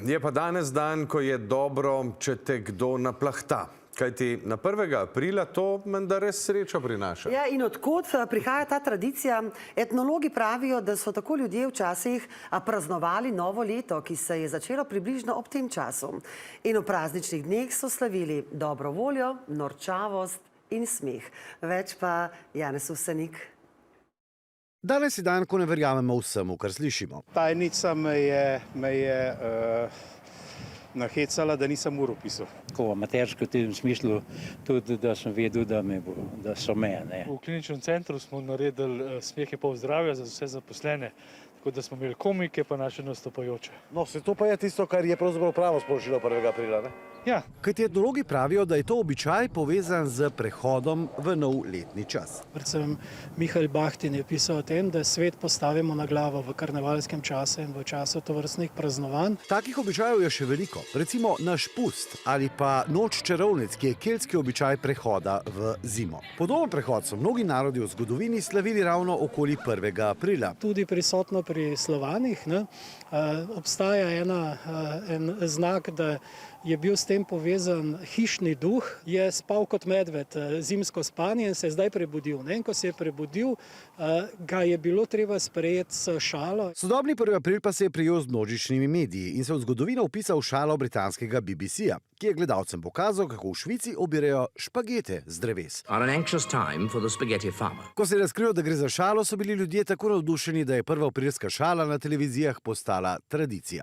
Je pa danes dan, ko je dobro, če te kdo naplahta. Kajti na 1. aprila to menda res srečo prinaša. Ja, in odkot prihaja ta tradicija? Etnologi pravijo, da so tako ljudje včasih praznovali novo leto, ki se je začelo približno ob tem času. In v prazničnih dneh so slavili dobro voljo, norčavost in smeh. Več pa Janez Ovsenik. Danes je dan, ko ne verjamemo vsemu, kar slišimo. Tajnica me je nahecala, da nisem uro pisal. Tako amatersko v tem smislu, tudi da sem vedel, da so me. V kliničnem centru smo naredili smeh je pol zdravja za vse zaposlene, tako da smo imeli komike pa naše nastopajoče. No, se to pa je tisto, kar je pravzaprav pravo sporočilo 1. aprila, ne? Ja. Kajti etnologi pravijo, da je to običaj povezan z prehodom v nov letni čas. Predvsem Mihael Bahtin je pisal o tem, da svet postavimo na glavo v karnevalskem času in v času tovrstnih praznovanj. Takih običajev je še veliko. Recimo naš pust ali pa noč čarovnic, ki je keltski običaj prehoda v zimo. Podoben prehod so mnogi narodi v zgodovini slavili ravno okoli 1. aprila. Tudi prisotno pri Slovanih obstaja en znak, da je bil s tem povezan hišni duh, je spal kot medved zimsko spanje in se je zdaj prebudil. In ko se je prebudil, ga je bilo treba sprejeti s šalo. Sodobni 1. april pa se je prijel z množičnimi mediji in se v zgodovino vpisal šalo britanskega BBC-ja, ki je gledalcem pokazal, kako v Švici obirajo špagete z dreves. Ko se je razkrilo, da gre za šalo, so bili ljudje tako navdušeni, da je 1. aprilska šala na televizijah postala tradicija.